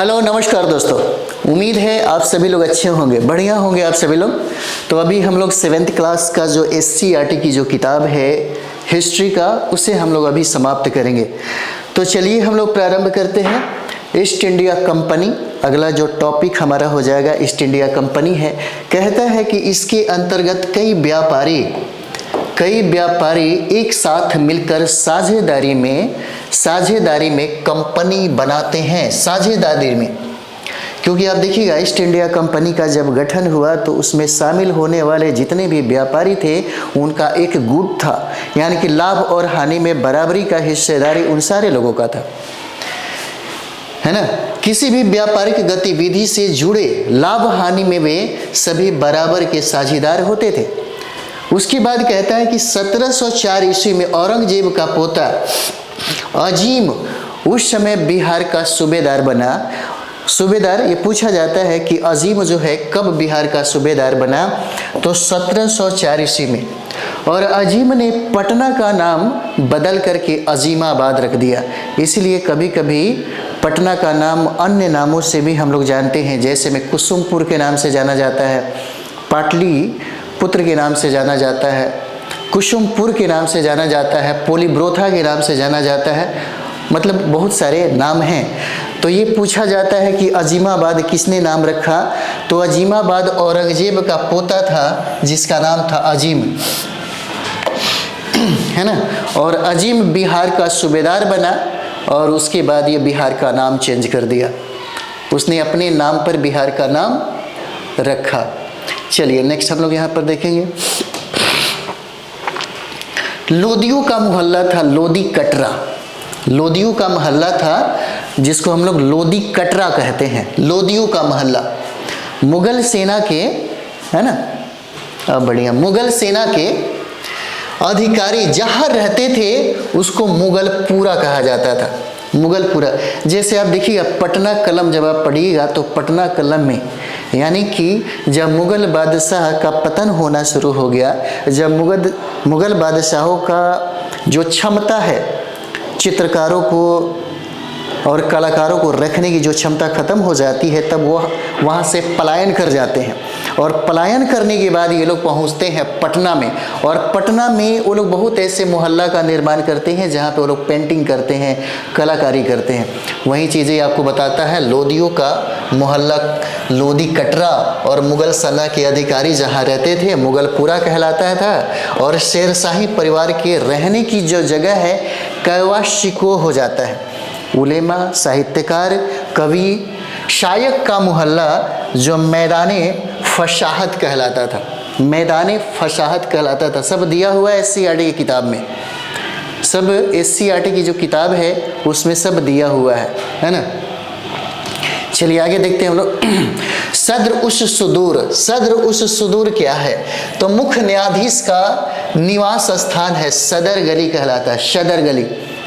Hello नमस्कार दोस्तों, उम्मीद है आप सभी लोग अच्छे होंगे, बढ़िया होंगे आप सभी लोग। तो अभी हम लोग 7th क्लास का जो SCERT की जो किताब है हिस्ट्री का, उसे हम लोग अभी समाप्त करेंगे। तो चलिए हम लोग प्रारंभ करते हैं। ईस्ट इंडिया कंपनी अगला जो टॉपिक हमारा हो जाएगा, ईस्ट इंडिया कंपनी है। कहता है कि इसके अंतर्गत कई व्यापारी एक साथ मिलकर साझेदारी में कंपनी बनाते हैं। साझेदारी में, क्योंकि आप देखिएगा ईस्ट इंडिया कंपनी का जब गठन हुआ तो उसमें शामिल होने वाले जितने भी व्यापारी थे उनका एक गुट था, यानी कि लाभ और हानि में बराबरी का हिस्सेदारी उन सारे लोगों का था, है ना। किसी भी व्यापारिक गतिविधि से जुड़े लाभ हानि में वे सभी बराबर के साझेदार होते थे। उसके बाद कहता है कि 1704 ईस्वी में औरंगजेब का पोता अजीम उस समय बिहार का सूबेदार बना। सूबेदार ये पूछा जाता है कि अजीम जो है कब बिहार का सूबेदार बना, तो 1704 ईस्वी में। और अजीम ने पटना का नाम बदल करके अजीमाबाद रख दिया। इसलिए कभी कभी पटना का नाम अन्य नामों से भी हम लोग जानते हैं, जैसे में कुसुमपुर के नाम से जाना जाता है, पाटलिपुत्र के नाम से जाना जाता है, कुसुमपुर के नाम से जाना जाता है, पोलीब्रोथा के नाम से जाना जाता है, मतलब बहुत सारे नाम हैं। तो ये पूछा जाता है कि अजीमाबाद किसने नाम रखा, तो अजीमाबाद औरंगजेब का पोता था जिसका नाम था अजीम, है ना। और अजीम बिहार का सूबेदार बना और उसके बाद ये बिहार का नाम चेंज कर दिया, उसने अपने नाम पर बिहार का नाम रखा। चलिए नेक्स्ट हम लोग यहाँ पर देखेंगे। लोदियों का मोहल्ला था लोदी कटरा। लोदियों का मोहल्ला था जिसको हम लोग लोदी कटरा कहते हैं, लोदियों का मोहल्ला। मुगल सेना के, है ना, बढ़िया, मुगल सेना के अधिकारी जहाँ रहते थे उसको मुगलपुरा कहा जाता था। मुगलपुरा, जैसे आप देखिएगा पटना कलम जब आप पढ़िएगा तो पटना कलम में, यानी कि जब मुगल बादशाह का पतन होना शुरू हो गया, जब मुगल बादशाहों का जो क्षमता है चित्रकारों को और कलाकारों को रखने की जो क्षमता खत्म हो जाती है, तब वो वहाँ से पलायन कर जाते हैं। और पलायन करने के बाद ये लोग पहुँचते हैं पटना में, और पटना में वो लोग बहुत ऐसे मोहल्ला का निर्माण करते हैं जहाँ पे वो लोग पेंटिंग करते हैं, कलाकारी करते हैं। वही चीज़ें आपको बताता है लोदियों का मोहल्ला लोदी कटरा, और मुगल सेना के अधिकारी जहाँ रहते थे मुगलपुरा कहलाता था। और शेरशाही परिवार के रहने की जो जगह है कैवा शिको हो जाता है। उलेमा, साहित्यकार, कवि, शायक का मोहल्ला जो मैदाने फसाहत कहलाता था, मैदाने फसाहत कहलाता था। सब दिया हुआ है SCERT की किताब में, सब SCERT की जो किताब है उसमें सब दिया हुआ है ना। चलिए आगे देखते हैं हम लोग। सदर उस सुदूर क्या है, तो मुख्य न्यायाधीश का निवास स्थान है, सदर गली कहलाता है, सदर गली,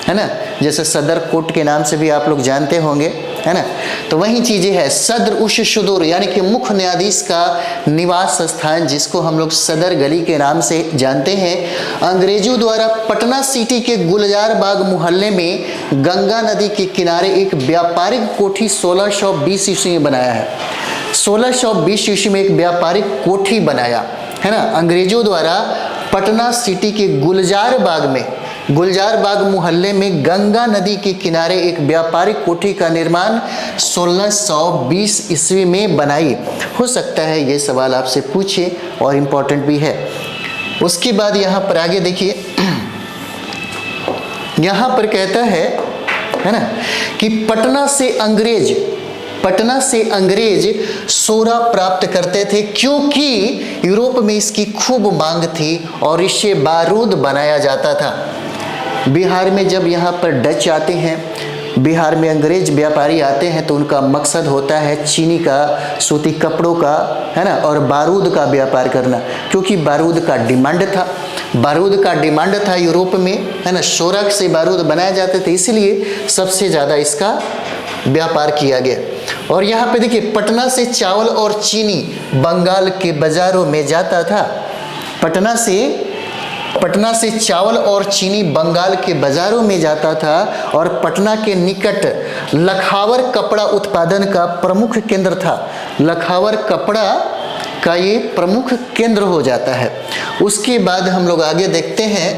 है ना। जैसे सदर कोर्ट के नाम से भी आप लोग जानते होंगे, है ना। तो वही चीजें है सदर उश सुदूर, यानी कि मुख्य न्यायाधीश का निवास स्थान, जिसको हम लोग सदर गली के नाम से जानते हैं। अंग्रेजों द्वारा पटना सिटी के गुलजार बाग मोहल्ले में गंगा नदी के किनारे एक व्यापारिक कोठी 1620 ईस्वी में बनाया है। 1620 ईस्वी में एक व्यापारिक कोठी बनाया, है ना, अंग्रेजों द्वारा पटना सिटी के गुलजार बाग मोहल्ले में गंगा नदी के किनारे एक व्यापारिक कोठी का निर्माण 1620 ईस्वी में बनाई। हो सकता है ये सवाल आपसे पूछे और इम्पोर्टेंट भी है। उसके बाद यहाँ पर आगे देखिए, यहाँ पर कहता है ना, कि पटना से अंग्रेज सोरा प्राप्त करते थे, क्योंकि यूरोप में इसकी खूब मांग थी और इससे बारूद बनाया जाता था। बिहार में जब यहाँ पर डच आते हैं, बिहार में अंग्रेज व्यापारी आते हैं, तो उनका मकसद होता है चीनी का, सूती कपड़ों का, है ना, और बारूद का व्यापार करना, क्योंकि बारूद का डिमांड था यूरोप में, है ना। सोरा से बारूद बनाए जाते थे, इसलिए सबसे ज़्यादा इसका व्यापार किया गया। और यहाँ पे देखिए पटना से चावल और चीनी बंगाल के बाजारों में जाता था। पटना से चावल और चीनी बंगाल के बाजारों में जाता था, और पटना के निकट लखावर कपड़ा उत्पादन का प्रमुख केंद्र था। लखावर कपड़ा का ये प्रमुख केंद्र हो जाता है। उसके बाद हम लोग आगे देखते हैं,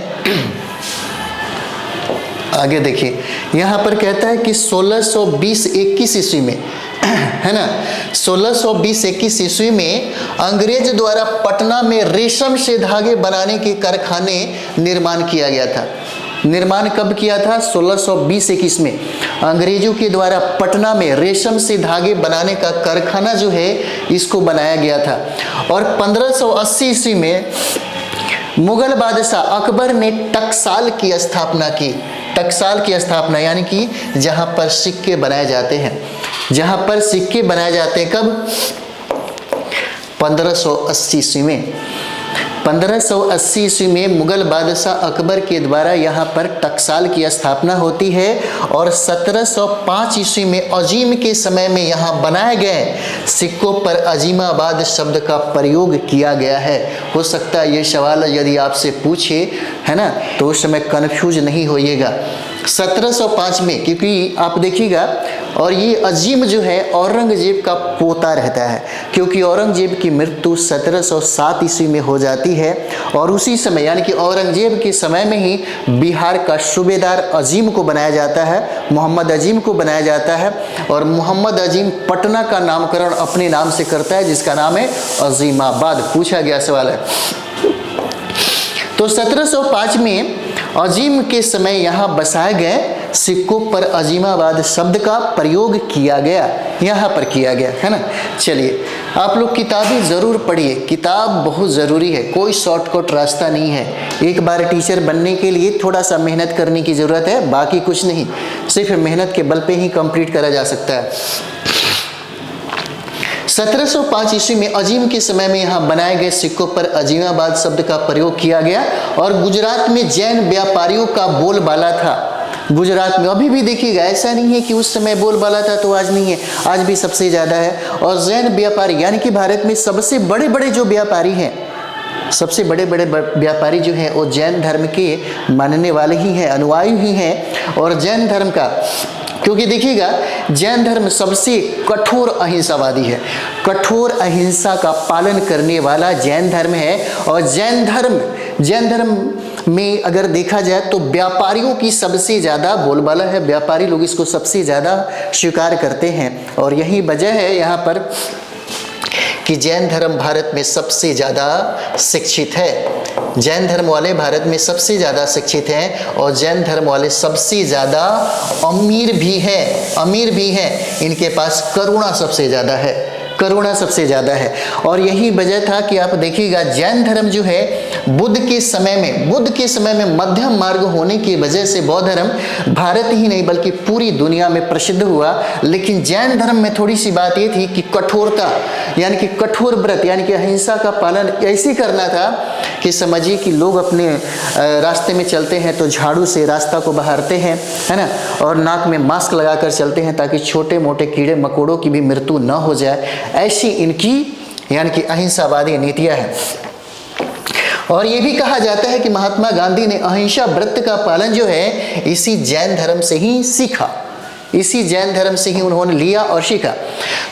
आगे देखिए यहाँ पर कहता है कि 1620-21 ईस्वी में, है ना, 1620-21 ईस्वी में अंग्रेज द्वारा पटना में रेशम से धागे बनाने के कारखाने निर्माण किया गया था। निर्माण कब किया था? 1620-21 में अंग्रेजों के द्वारा पटना में रेशम से धागे बनाने का कारखाना जो है इसको बनाया गया था। और 1580 ईस्वी में मुगल बादशाह अकबर ने टकसाल की स्थापना की। टकसाल की स्थापना यानी कि जहां पर सिक्के बनाए जाते हैं, जहां पर सिक्के बनाए जाते हैं, कब? 1580 ईस्वी में। 1580 ईस्वी में मुगल बादशाह अकबर के द्वारा यहाँ पर टकसाल की स्थापना होती है। और 1705 ईस्वी में अजीम के समय में यहाँ बनाए गए सिक्कों पर अजीमाबाद शब्द का प्रयोग किया गया है। हो सकता है ये सवाल यदि आपसे पूछे, है ना, तो उस समय कन्फ्यूज नहीं होइएगा। 1705 में, क्योंकि आप देखिएगा, और ये अजीम जो है औरंगजेब का पोता रहता है, क्योंकि औरंगजेब की मृत्यु 1707 ईस्वी में हो जाती है। और उसी समय यानी कि औरंगजेब के समय में ही बिहार का सूबेदार अजीम को बनाया जाता है, मोहम्मद अजीम को बनाया जाता है। और मोहम्मद अजीम पटना का नामकरण अपने नाम से करता है, जिसका नाम है अजीमाबाद। पूछा गया सवाल है। तो 1705 में अजीम के समय यहाँ बसाए गए सिक्कों पर अजीमाबाद शब्द का प्रयोग किया गया, यहाँ पर किया गया, है ना। चलिए, आप लोग किताबें ज़रूर पढ़िए, किताब बहुत ज़रूरी है, कोई शॉर्टकट रास्ता नहीं है। एक बार टीचर बनने के लिए थोड़ा सा मेहनत करने की ज़रूरत है, बाकी कुछ नहीं, सिर्फ मेहनत के बल पे ही कंप्लीट करा जा सकता है। 1705 ईस्वी में अजीम के समय में यहाँ बनाए गए सिक्कों पर अजीमाबाद शब्द का प्रयोग किया गया। और गुजरात में जैन व्यापारियों का बोलबाला था। गुजरात में अभी भी देखिएगा, ऐसा नहीं है कि उस समय बोलबाला था तो आज नहीं है, आज भी सबसे ज़्यादा है। और जैन व्यापारी यानी कि भारत में सबसे बड़े बड़े जो व्यापारी हैं, सबसे बड़े बड़े व्यापारी जो हैं वो जैन धर्म के मानने वाले ही हैं, अनुयायी ही हैं। और जैन धर्म का, क्योंकि देखिएगा जैन धर्म सबसे कठोर अहिंसावादी है, कठोर अहिंसा का पालन करने वाला जैन धर्म है। और जैन धर्म में अगर देखा जाए तो व्यापारियों की सबसे ज़्यादा बोलबाला है, व्यापारी लोग इसको सबसे ज़्यादा स्वीकार करते हैं। और यही वजह है यहाँ पर कि जैन धर्म भारत में सबसे ज़्यादा शिक्षित है। जैन धर्म वाले भारत में सबसे ज़्यादा शिक्षित हैं और जैन धर्म वाले सबसे ज़्यादा अमीर भी हैं। इनके पास करुणा सबसे ज़्यादा है, करुणा सबसे ज़्यादा है। और यही वजह था कि आप देखिएगा जैन धर्म जो है बुद्ध के समय में मध्यम मार्ग होने की वजह से बौद्ध धर्म भारत ही नहीं बल्कि पूरी दुनिया में प्रसिद्ध हुआ। लेकिन जैन धर्म में थोड़ी सी बात ये थी कि कठोरता यानी कि कठोर व्रत यानी कि अहिंसा का पालन ऐसे करना था कि समझिए कि लोग अपने रास्ते में चलते हैं तो झाड़ू से रास्ता को बहारते हैं, है ना, और नाक में मास्क लगाकर चलते हैं ताकि छोटे मोटे कीड़े मकोड़ों की भी मृत्यु न हो जाए। ऐसी इनकी यानी कि अहिंसावादी नीतियां हैं। और ये भी कहा जाता है कि महात्मा गांधी ने अहिंसा व्रत का पालन जो है इसी जैन धर्म से ही सीखा, इसी जैन धर्म से ही उन्होंने लिया और सीखा।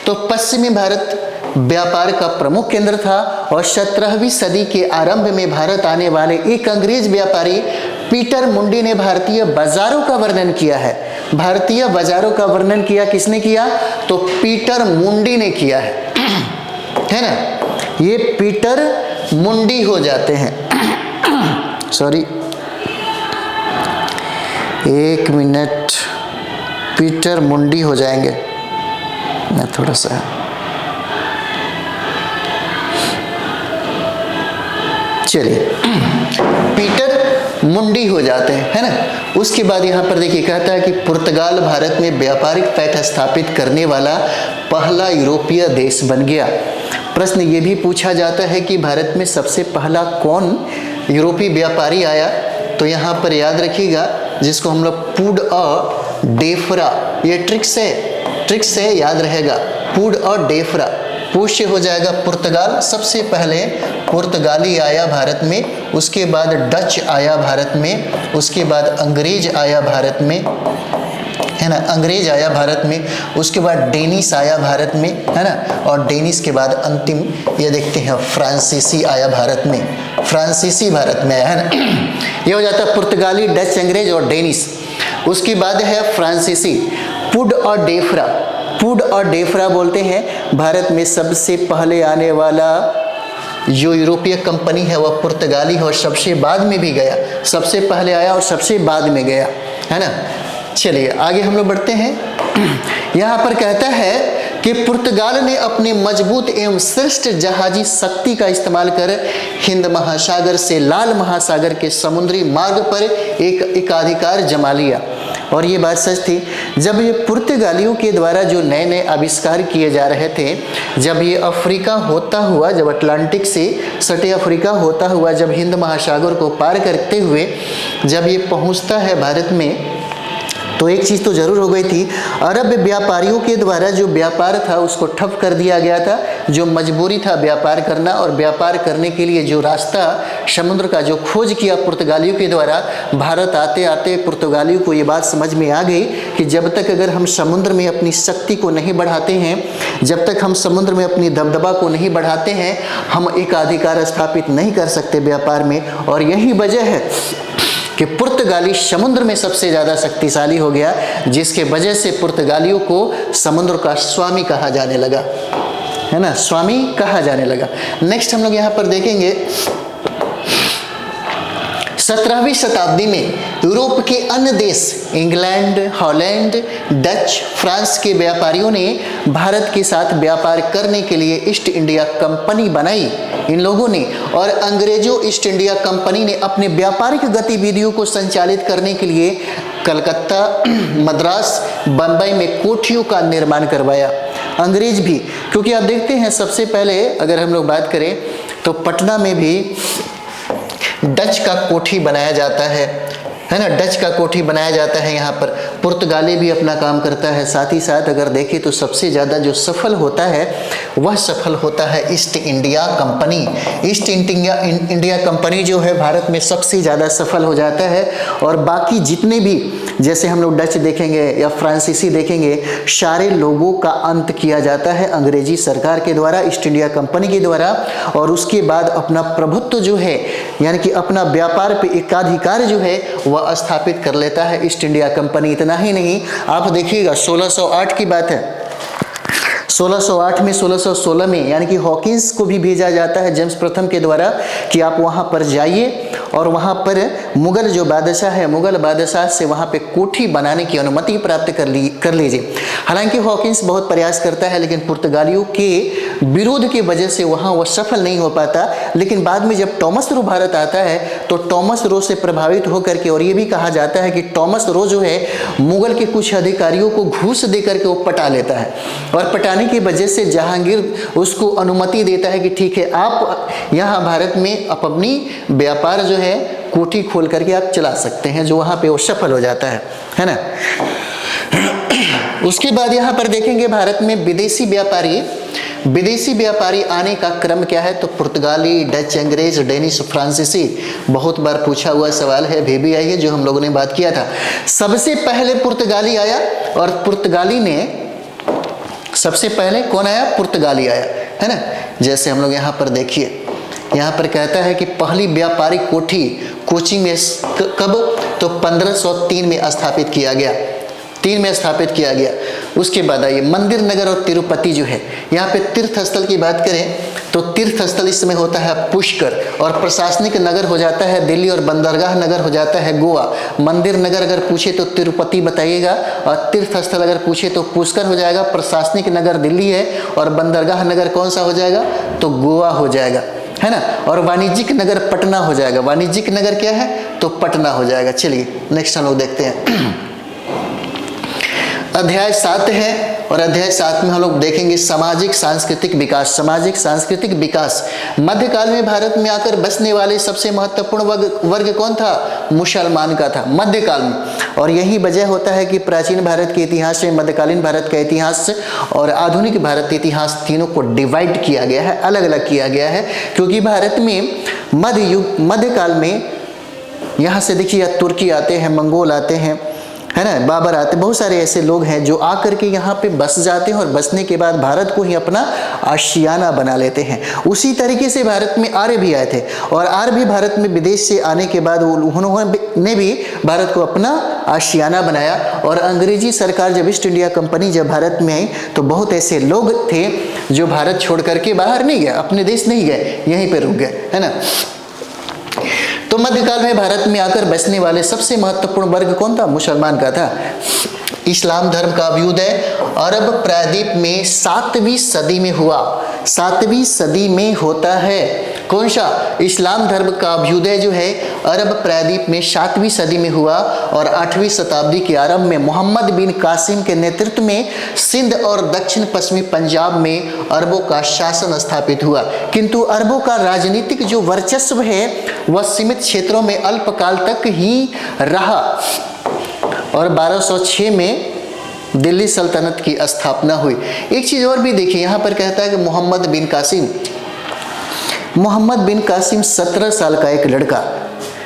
तो पश्चिमी भारत व्यापार का प्रमुख केंद्र था। और 17वीं सदी के आरंभ में भारत आने वाले एक अंग्रेज व्यापारी पीटर मुंडी ने भारतीय बाजारों का वर्णन किया है। भारतीय बाजारों का वर्णन किया किसने किया? तो पीटर मुंडी ने किया है ना। ये पीटर मुंडी हो जाते हैं, सॉरी एक मिनट, पीटर मुंडी हो जाएंगे। मैं थोड़ा सा चलिए पीटर मुंडी हो जाते हैं, है ना। उसके बाद यहाँ पर देखिए कहता है कि पुर्तगाल भारत में व्यापारिक पैठ स्थापित करने वाला पहला यूरोपीय देश बन गया। प्रश्न ये भी पूछा जाता है कि भारत में सबसे पहला कौन यूरोपीय व्यापारी आया? तो यहाँ पर याद रखिएगा जिसको हम लोग पुड और डेफरा, ये ट्रिक्स है याद रहेगा, पुड और डेफरा। पुष्य हो जाएगा पुर्तगाल, सबसे पहले पुर्तगाली आया भारत में, उसके बाद डच आया भारत में, उसके बाद अंग्रेज आया भारत में, है ना, अंग्रेज आया भारत में, उसके बाद डेनिस आया भारत में, है ना, और डेनिस के बाद अंतिम ये देखते हैं फ्रांसीसी आया भारत में, फ्रांसीसी भारत में आया, है ना। ये हो जाता है पुर्तगाली, डच, अंग्रेज और डेनिस। उसके बाद है फ्रांसीसी। पुड और डेफ्रा, पुड और डेफ्रा बोलते हैं भारत में सबसे पहले आने वाला जो यूरोपीय कंपनी है वह पुर्तगाली है और सबसे बाद में भी गया, सबसे पहले आया और सबसे बाद में गया, है ना। चलिए आगे हम लोग बढ़ते हैं। यहाँ पर कहता है कि पुर्तगाल ने अपने मजबूत एवं श्रेष्ठ जहाजी शक्ति का इस्तेमाल कर हिंद महासागर से लाल महासागर के समुद्री मार्ग पर एक एकाधिकार जमा लिया। और ये बात सच थी, जब ये पुर्तगालियों के द्वारा जो नए नए आविष्कार किए जा रहे थे, जब ये अफ्रीका होता हुआ, जब अटलांटिक से सटे अफ्रीका होता हुआ जब हिंद महासागर को पार करते हुए जब ये पहुंचता है भारत में, तो एक चीज़ तो ज़रूर हो गई थी, अरब व्यापारियों के द्वारा जो व्यापार था उसको ठप कर दिया गया था। जो मजबूरी था व्यापार करना, और व्यापार करने के लिए जो रास्ता समुद्र का जो खोज किया पुर्तगालियों के द्वारा, भारत आते आते पुर्तगालियों को ये बात समझ में आ गई कि जब तक अगर हम समुद्र में अपनी शक्ति को नहीं बढ़ाते हैं, जब तक हम समुद्र में अपनी दबदबा को नहीं बढ़ाते हैं, हम एकाधिकार स्थापित नहीं कर सकते व्यापार में। और यही वजह है कि पुर्तगाली समुद्र में सबसे ज़्यादा शक्तिशाली हो गया, जिसके वजह से पुर्तगालियों को समुद्र का स्वामी कहा जाने लगा, है ना, स्वामी कहा जाने लगा। नेक्स्ट हम लोग यहाँ पर देखेंगे 17वीं शताब्दी में यूरोप के अन्य देश इंग्लैंड, हॉलैंड, डच, फ्रांस के व्यापारियों ने भारत के साथ व्यापार करने के लिए ईस्ट इंडिया कंपनी बनाई इन लोगों ने, और अंग्रेजों ईस्ट इंडिया कंपनी ने अपने व्यापारिक गतिविधियों को संचालित करने के लिए कलकत्ता, मद्रास, बंबई में कोठियों का निर्माण करवाया। अंग्रेज भी, क्योंकि आप देखते हैं सबसे पहले अगर हम लोग बात करें तो पटना में भी डच का कोठी बनाया जाता है ना, डच का कोठी बनाया जाता है। यहाँ पर पुर्तगाली भी अपना काम करता है। साथ ही साथ अगर देखें तो सबसे ज़्यादा जो सफल होता है वह सफल होता है east India company. East India company जो है भारत में सबसे ज़्यादा सफल हो जाता है, और बाकी जितने भी जैसे हम लोग डच देखेंगे या फ्रांसीसी देखेंगे, सारे लोगों का अंत किया जाता है अंग्रेजी सरकार के द्वारा, ईस्ट इंडिया कंपनी के द्वारा। और उसके बाद अपना प्रभुत्व जो है, यानी कि अपना व्यापार पे एकाधिकार जो है वह स्थापित कर लेता है ईस्ट इंडिया कंपनी। इतना ही नहीं, आप देखिएगा 1608 की बात है, 1608 में 1616 में यानी कि हॉकिंस को भी भेजा जाता है जेम्स प्रथम के द्वारा कि आप वहाँ पर जाइए और वहाँ पर मुगल जो बादशाह है, मुगल बादशाह से वहाँ पे कोठी बनाने की अनुमति प्राप्त कर लीजिए। हालांकि हॉकिंस बहुत प्रयास करता है, लेकिन पुर्तगालियों के विरोध की वजह से वहाँ वह सफल नहीं हो पाता। लेकिन बाद में जब टॉमस रो भारत आता है तो टॉमस रो से प्रभावित होकर के, और ये भी कहा जाता है कि टॉमस रो जो है मुगल के कुछ अधिकारियों को घूस दे करके वो पटा लेता है, और पटाने की वजह से जहांगीर उसको अनुमति देता है कि ठीक है, आप यहाँ भारत में अपनी व्यापार जो है कोठी खोल करके आप चला सकते हैं, जो वहाँ पे वो सफल हो जाता है ना। उसके बाद यहाँ पर देखेंगे भारत में विदेशी व्यापारी आने का क्रम क्या है, तो पुर्तगाली, डच, अंग्रेज, डेनिश, फ्रांसीसी, बहुत बार पूछा हुआ सवाल है, VBI है जो हम लोगों ने बात किया था। सबसे पहले पुर्तगाली आया, और पुर्तगाली ने सबसे पहले कौन आया, पुर्तगाली आया, है ना। जैसे हम लोग यहाँ पर देखिए, यहाँ पर कहता है कि पहली व्यापारिक कोठी कोची में कब, तो 1503 में स्थापित किया गया, 3 में स्थापित किया गया। उसके बाद आइए मंदिर नगर और तिरुपति जो है, यहाँ पे तीर्थ स्थल की बात करें तो तीर्थ स्थल इस समय होता है पुष्कर, और प्रशासनिक नगर हो जाता है दिल्ली, और बंदरगाह नगर हो जाता है गोवा। मंदिर नगर अगर पूछे तो तिरुपति बताइएगा, और तीर्थ स्थल अगर पूछे तो पुष्कर हो जाएगा। प्रशासनिक नगर दिल्ली है, और बंदरगाह नगर कौन सा हो जाएगा, तो गोवा हो जाएगा, है ना। और वाणिज्यिक नगर पटना हो जाएगा। वाणिज्यिक नगर क्या है, तो पटना हो जाएगा। चलिए नेक्स्ट हम लोग देखते हैं। अध्याय 7 है, और अध्याय 7 में हम लोग देखेंगे सामाजिक सांस्कृतिक विकास। सामाजिक सांस्कृतिक विकास, मध्यकाल में भारत में आकर बसने वाले सबसे महत्वपूर्ण वर्ग कौन था, मुसलमान का था मध्यकाल में। और यही वजह होता है कि प्राचीन भारत के इतिहास में मध्यकालीन भारत का इतिहास और आधुनिक भारत के इतिहास तीनों को डिवाइड किया गया है, अलग अलग किया गया है। क्योंकि भारत में मध्यकाल में यहाँ से देखिए तुर्की आते हैं, मंगोल आते हैं, है ना, बाबर आते, बहुत सारे ऐसे लोग हैं जो आकर के यहाँ पे बस जाते हैं और बसने के बाद भारत को ही अपना आशियाना बना लेते हैं। उसी तरीके से भारत में आर्य भी आए थे और आर्य भी भारत में विदेश से आने के बाद उन्होंने भी भारत को अपना आशियाना बनाया। और अंग्रेजी सरकार जब ईस्ट इंडिया कंपनी जब भारत में आई तो बहुत ऐसे लोग थे जो भारत छोड़ करके बाहर नहीं गए, अपने देश नहीं गए, यहीं पे रुक गए, है ना। तो मध्यकाल में भारत में आकर बसने वाले सबसे महत्वपूर्ण वर्ग कौन था? मुसलमान का था। इस्लाम धर्म का अभ्युदय अरब प्रायद्वीप में 7वीं सदी में हुआ। 7वीं सदी में होता है कौन सा? इस्लाम धर्म का अभ्युदय जो है अरब प्रायद्वीप में 7वीं सदी में हुआ और 8वीं शताब्दी के आरंभ में मोहम्मद बिन कासिम के नेतृत्व में सिंध और दक्षिण पश्चिमी पंजाब में अरबों का शासन स्थापित हुआ। किंतु अरबों का राजनीतिक जो वर्चस्व है वह सीमित क्षेत्रों में अल्पकाल तक ही रहा और 1206 में दिल्ली सल्तनत की स्थापना हुई। एक चीज़ और भी देखिए, यहाँ पर कहता है कि मोहम्मद बिन कासिम 17 साल का एक लड़का,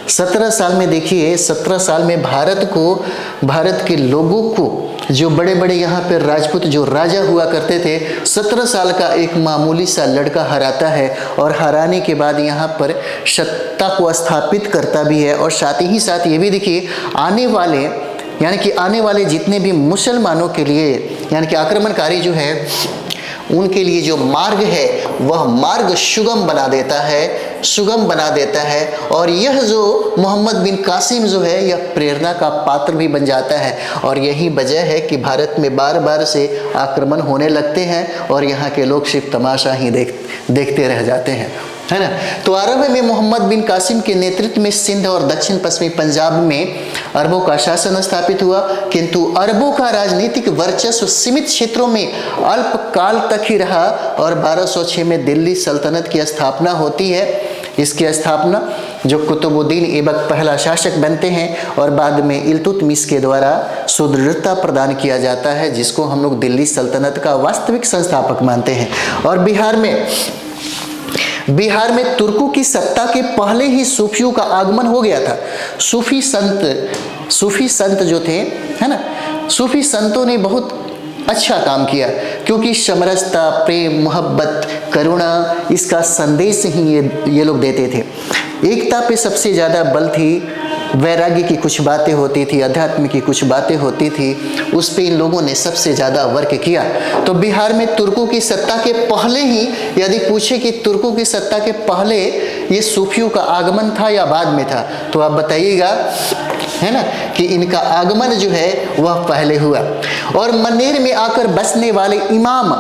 17 साल में देखिए, 17 साल में भारत के लोगों को, जो बड़े बड़े यहाँ पर राजपूत जो राजा हुआ करते थे, 17 साल का एक मामूली सा लड़का हराता है और हराने के बाद यहाँ पर सत्ता को स्थापित करता भी है। और साथ ही साथ ये भी देखिए, आने वाले जितने भी मुसलमानों के लिए यानी कि आक्रमणकारी जो है उनके लिए जो मार्ग है वह मार्ग सुगम बना देता है। और यह जो मोहम्मद बिन कासिम जो है यह प्रेरणा का पात्र भी बन जाता है। और यही वजह है कि भारत में बार बार से आक्रमण होने लगते हैं और यहाँ के लोग सिर्फ तमाशा ही देखते रह जाते हैं, है ना। तो आरंभ में मोहम्मद बिन कासिम के नेतृत्व में सिंध और दक्षिण पश्चिमी पंजाब में अरबों का शासन स्थापित हुआ, किंतु अरबों का राजनीतिक वर्चस्व सीमित क्षेत्रों में अल्पकाल तक ही रहा और 1206 में दिल्ली सल्तनत की स्थापना होती है। इसकी स्थापना जो कुतुबुद्दीन ऐबक पहला शासक बनते हैं और बाद में इल्तुतमिश के द्वारा सुदृढ़ता प्रदान किया जाता है, जिसको हम लोग दिल्ली सल्तनत का वास्तविक संस्थापक मानते हैं। और बिहार में तुर्कों की सत्ता के पहले ही सूफियों का आगमन हो गया था। सूफी संत जो थे, है ना, सूफी संतों ने बहुत अच्छा काम किया, क्योंकि समरसता, प्रेम, मोहब्बत, करुणा, इसका संदेश ही ये लोग देते थे। एकता पे सबसे ज़्यादा बल थी, वैराग्य की कुछ बातें होती थी, अध्यात्म की कुछ बातें होती थी, उस पे इन लोगों ने सबसे ज़्यादा वर्क किया। तो बिहार में तुर्कों की सत्ता के पहले ही, यदि पूछे कि तुर्कों की सत्ता के पहले ये सूफियों का आगमन था या बाद में था, तो आप बताइएगा, है ना, कि इनका आगमन जो है वह पहले हुआ। और मनेर में आकर बसने वाले इमाम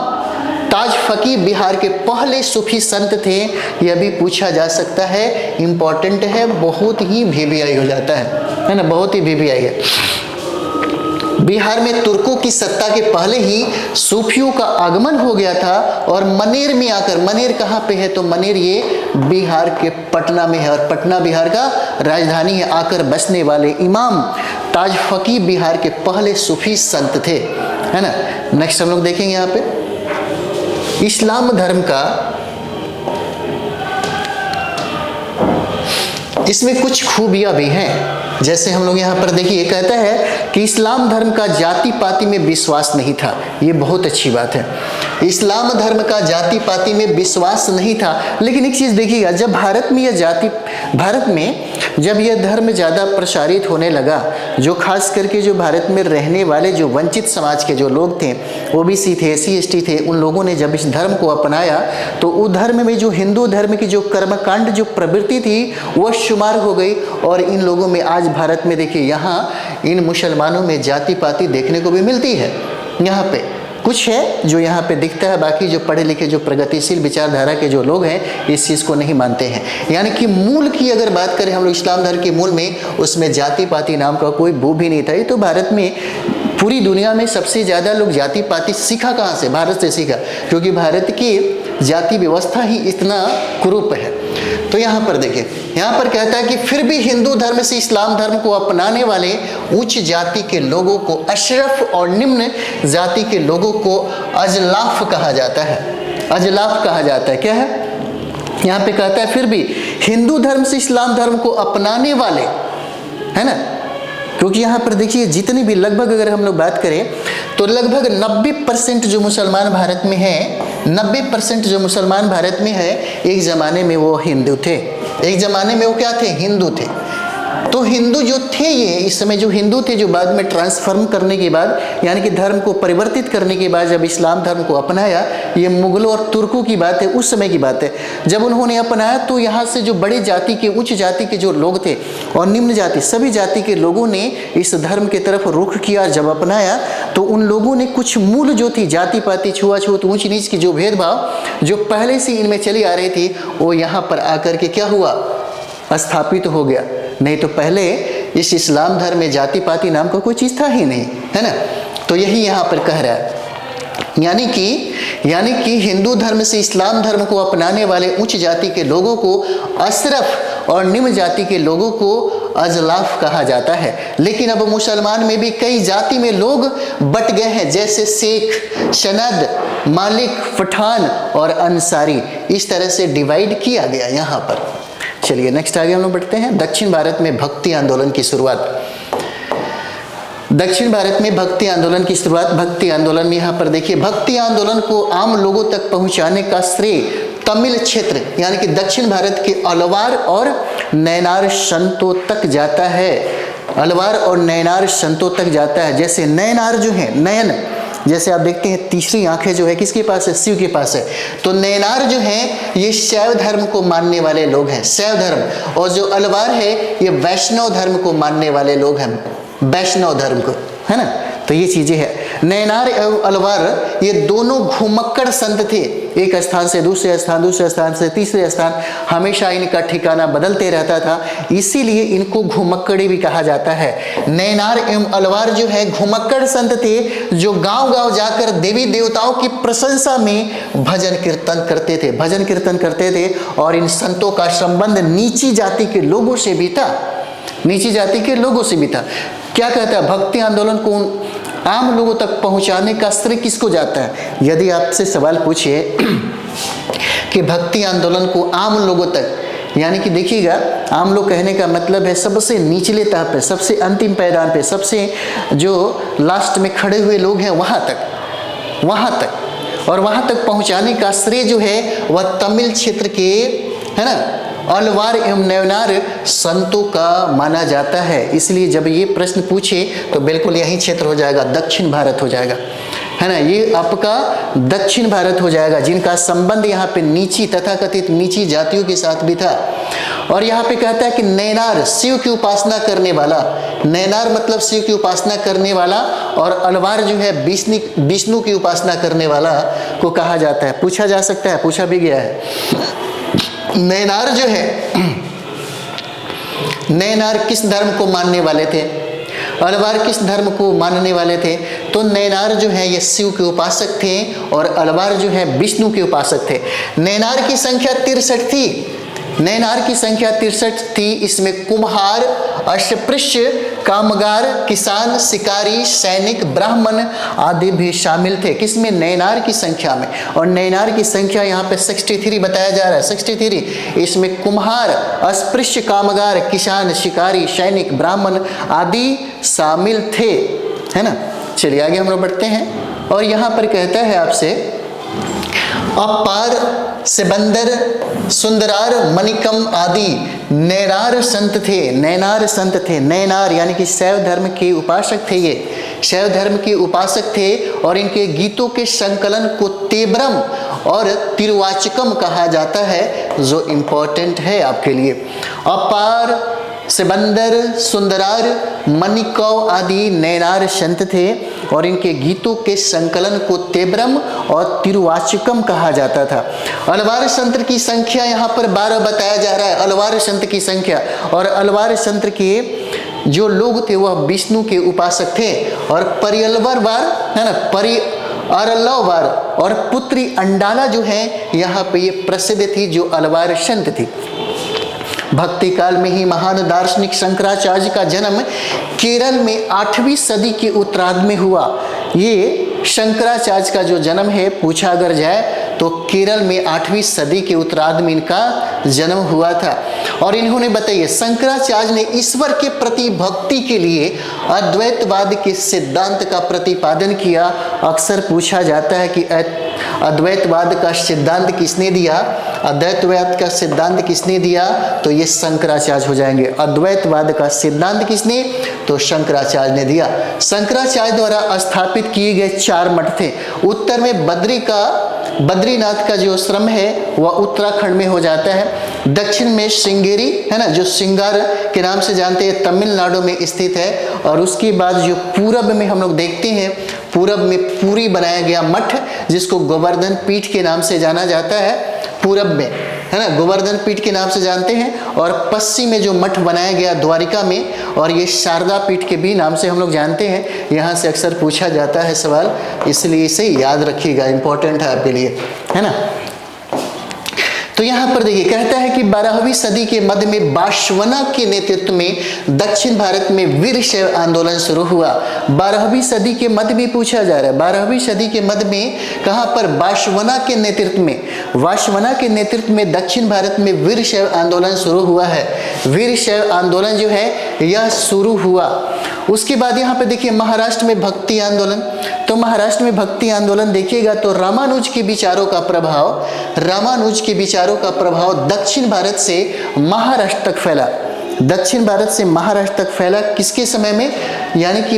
ताज फकीर बिहार के पहले सूफी संत थे, यह भी पूछा जा सकता है, इंपॉर्टेंट है, बहुत ही वीवीआई हो जाता है ना, बहुत ही वीवीआई है। बिहार में तुर्कों की सत्ता के पहले ही सूफियों का आगमन हो गया था और मनेर में आकर, मनेर कहाँ पे है? तो मनेर ये बिहार के पटना में है और पटना बिहार का राजधानी है। आकर बसने वाले इमाम ताज फकीर बिहार के पहले सूफी संत थे, है ना। नेक्स्ट हम लोग देखेंगे यहाँ पे इस्लाम धर्म का, इसमें कुछ खूबियां भी हैं। जैसे हम लोग यहाँ पर देखिए, कहता है कि इस्लाम धर्म का जाति पाति में विश्वास नहीं था। ये बहुत अच्छी बात है, इस्लाम धर्म का जाति पाति में विश्वास नहीं था। लेकिन एक चीज़ देखिएगा, जब भारत में जब यह धर्म ज़्यादा प्रसारित होने लगा, जो खास करके जो भारत में रहने वाले जो वंचित समाज के जो लोग थे, ओबीसी थे, SC/ST थे, उन लोगों ने जब इस धर्म को अपनाया तो उस धर्म में जो हिंदू धर्म की जो कर्मकांड जो प्रवृत्ति थी वह शुमार हो गई। और इन लोगों में आज भारत में देखिए, यहाँ इन मुसलमानों में जाति पाति देखने को भी मिलती है। यहाँ पे कुछ है जो यहाँ पे दिखता है, बाकी जो पढ़े लिखे जो प्रगतिशील विचारधारा के जो लोग हैं इस चीज़ को नहीं मानते हैं। यानी कि मूल की अगर बात करें हम लोग इस्लाम धर्म के मूल में, उसमें जाति पाति नाम का कोई भू भी नहीं था। ये तो भारत में, पूरी दुनिया में सबसे ज़्यादा लोग जाति पाति सीखा कहाँ से? भारत से सीखा, क्योंकि भारत की जाति व्यवस्था ही इतना कुरूप है। तो यहाँ पर देखिए, यहाँ पर कहता है कि फिर भी हिंदू धर्म से इस्लाम धर्म को अपनाने वाले उच्च जाति के लोगों को अशरफ और निम्न जाति के लोगों को अजलाफ कहा जाता है। अजलाफ कहा जाता है, क्या है? यहाँ पे कहता है फिर भी हिंदू धर्म से इस्लाम धर्म को अपनाने वाले, है ना, क्योंकि यहाँ पर देखिए जितनी भी लगभग अगर हम लोग बात करें तो लगभग 90% जो मुसलमान भारत में है, 90% जो मुसलमान भारत में है, एक ज़माने में वो हिंदू थे। एक ज़माने में वो क्या थे? हिंदू थे। तो हिंदू जो थे, ये इस समय जो हिंदू थे, जो बाद में ट्रांसफॉर्म करने के बाद, यानी कि धर्म को परिवर्तित करने के बाद जब इस्लाम धर्म को अपनाया, ये मुगलों और तुर्कों की बात है, उस समय की बात है। जब उन्होंने अपनाया तो यहाँ से जो बड़े जाति के, उच्च जाति के जो लोग थे और निम्न जाति, सभी जाति के लोगों ने इस धर्म की तरफ रुख किया। जब अपनाया तो उन लोगों ने कुछ मूल जो थी जाति पाति, छुआछूत, ऊंच नीच की जो भेदभाव जो पहले से इनमें चली आ रही थी, वो यहाँ पर आकर के क्या हुआ? स्थापित हो गया। नहीं तो पहले इस इस्लाम धर्म में जाति पाति नाम का कोई चीज़ था ही नहीं, है ना। तो यही यहाँ पर कह रहा है, यानी कि हिंदू धर्म से इस्लाम धर्म को अपनाने वाले उच्च जाति के लोगों को अशरफ और निम्न जाति के लोगों को अजलाफ कहा जाता है। लेकिन अब मुसलमान में भी कई जाति में लोग बट गए हैं, जैसे शेख, सनद, मालिक, पठान और अंसारी। इस तरह से डिवाइड किया गया यहाँ पर। चलिए नेक्स्ट आगे हम लोग बढ़ते हैं। दक्षिण भारत में भक्ति आंदोलन की शुरुआत। दक्षिण भारत में भक्ति आंदोलन की शुरुआत। भक्ति आंदोलन में यहाँ पर देखिए, भक्ति आंदोलन को आम लोगों तक पहुँचाने का श्रेय तमिल क्षेत्र यानी कि दक्षिण भारत के अलवार और नैनार संतों तक जाता है। अलवार और नैनार संतों तक जाता है। जैसे नैनार जो है, नयन, जैसे आप देखते हैं तीसरी आंखें जो है किसके पास है? शिव के पास है। तो नैनार जो है ये शैव धर्म को मानने वाले लोग हैं, शैव धर्म। और जो अलवार है ये वैष्णव धर्म को मानने वाले लोग हैं, वैष्णव धर्म को, है ना। तो ये चीजें हैं। नैनार एवं अलवार ये दोनों घुमक्कड़ संत थे। एक स्थान से दूसरे स्थान, दूसरे स्थान से तीसरे स्थान, हमेशा इनका ठिकाना बदलते रहता था, इसीलिए इनको घुमक्कड़ी भी कहा जाता है। नैनार एवं अलवार जो है घुमक्कड़ संत थे, जो गांव गांव जाकर देवी देवताओं की प्रशंसा में भजन कीर्तन करते थे, भजन कीर्तन करते थे। और इन संतों का संबंध नीची जाति के लोगों से भी था, नीची जाति के लोगों से भी था। क्या कहता है? भक्ति आंदोलन को आम लोगों तक पहुंचाने का श्रेय किसको जाता है? यदि आपसे सवाल पूछिए कि भक्ति आंदोलन को आम लोगों तक, यानी कि देखिएगा, आम लोग कहने का मतलब है सबसे निचले तह पे, सबसे अंतिम पायदान पे, सबसे जो लास्ट में खड़े हुए लोग हैं वहां तक, और वहां तक पहुंचाने का श्रेय जो है वह तमिल क्षेत्र के, है ना, अलवार एवं नैनार संतों का माना जाता है। इसलिए जब ये प्रश्न पूछे तो बिल्कुल यही क्षेत्र हो जाएगा, दक्षिण भारत हो जाएगा, है ना। ये आपका दक्षिण भारत हो जाएगा, जिनका संबंध यहाँ पे नीची तथाकथित नीची जातियों के साथ भी था। और यहाँ पे कहता है कि नैनार शिव की उपासना करने वाला, नैनार मतलब शिव की उपासना करने वाला, और अलवार जो है विष्णु की उपासना करने वाला को कहा जाता है। पूछा जा सकता है, पूछा भी गया है, नैनार जो है, नैनार किस धर्म को मानने वाले थे? अलवार किस धर्म को मानने वाले थे? तो नैनार जो है ये शिव के उपासक थे और अलवार जो है विष्णु के उपासक थे। नैनार की संख्या 63 थी, नैनार की संख्या 63 थी। इसमें कुम्हार, अस्पृश्य, कामगार, किसान, शिकारी, सैनिक, ब्राह्मण आदि भी शामिल थे। किसमें? नैनार की संख्या में। और नैनार की संख्या यहाँ पे 63 बताया जा रहा है, 63। इसमें कुम्हार, अस्पृश्य, कामगार, किसान, शिकारी, सैनिक, ब्राह्मण आदि शामिल थे, है ना। चलिए आगे हम लोग बढ़ते हैं। और यहाँ पर कहता है आपसे, अपार, सिबंदर, सुंदरार, मणिकम आदि नैनार संत थे, नैनार संत थे। नैनार यानी कि शैव धर्म के उपासक थे, ये शैव धर्म के उपासक थे। और इनके गीतों के संकलन को तेब्रम और तिरुवाचकम कहा जाता है, जो इम्पोर्टेंट है आपके लिए। अपार, सिबंदर, सुंदरार, मणिकौ आदि नैनार संत थे और इनके गीतों के संकलन को तेब्रम और तिरुवाचकम कहा जाता था। अलवार संत की संख्या यहाँ पर 12 बताया जा रहा है, अलवार संत की संख्या। और अलवार संत के जो लोग थे वह विष्णु के उपासक थे। और परियलवर वार, है ना, अरलवार और पुत्री अंडाला जो है यहाँ पे ये प्रसिद्ध थी, जो अलवार संत थी। भक्ति काल में ही महान दार्शनिक शंकराचार्य का जन्म केरल में 8वीं सदी के उत्तरार्ध में हुआ। ये शंकराचार्य का जो जन्म है, पूछा अगर जाए तो केरल में 8वीं सदी के उत्तरार्ध में इनका जन्म हुआ था। और इन्होंने बताइए शंकराचार्य ने ईश्वर के प्रति भक्ति के लिए अद्वैतवाद के सिद्धांत का प्रतिपादन किया। अक्सर पूछा जाता है कि अद्वैतवाद का सिद्धांत किसने दिया, अद्वैतवाद का सिद्धांत किसने दिया, तो ये शंकराचार्य हो जाएंगे। अद्वैतवाद का सिद्धांत किसने, तो शंकराचार्य ने दिया। शंकराचार्य द्वारा स्थापित किए गए 4 मठ थे। उत्तर में बद्रीनाथ का जो आश्रम है वह उत्तराखंड में हो जाता है। दक्षिण में श्रृंगेरी है ना, जो श्रृंगार के नाम से जानते हैं, तमिलनाडु में स्थित है। और उसके बाद जो पूरब में हम लोग देखते हैं, पूरब में पूरी बनाया गया मठ जिसको गोवर्धन पीठ के नाम से जाना जाता है, पूरब में है ना, गोवर्धन पीठ के नाम से जानते हैं। और पश्चिम में जो मठ बनाया गया द्वारिका में, और ये शारदा पीठ के भी नाम से हम लोग जानते हैं। यहाँ से अक्सर पूछा जाता है सवाल, इसलिए इसे याद रखिएगा, इंपॉर्टेंट है आपके लिए, है ना। तो यहाँ पर देखिए कहता है कि 12वीं सदी के मध्य में बाशवना के नेतृत्व में दक्षिण भारत में वीरशैव आंदोलन शुरू हुआ। 12वीं सदी के मध्य में पूछा जा रहा है, 12वीं सदी के मध्य में कहाँ पर, बाशवना के नेतृत्व में, वाशवना के नेतृत्व में दक्षिण भारत में वीरशैव आंदोलन शुरू हुआ है। वीरशैव आंदोलन जो है यह शुरू हुआ। उसके बाद यहाँ पे देखिए महाराष्ट्र में भक्ति आंदोलन। तो महाराष्ट्र में भक्ति आंदोलन देखिएगा तो रामानुज के विचारों का प्रभाव दक्षिण भारत से महाराष्ट्र तक फैला। दक्षिण भारत से महाराष्ट्र तक फैला किसके समय में, यानी कि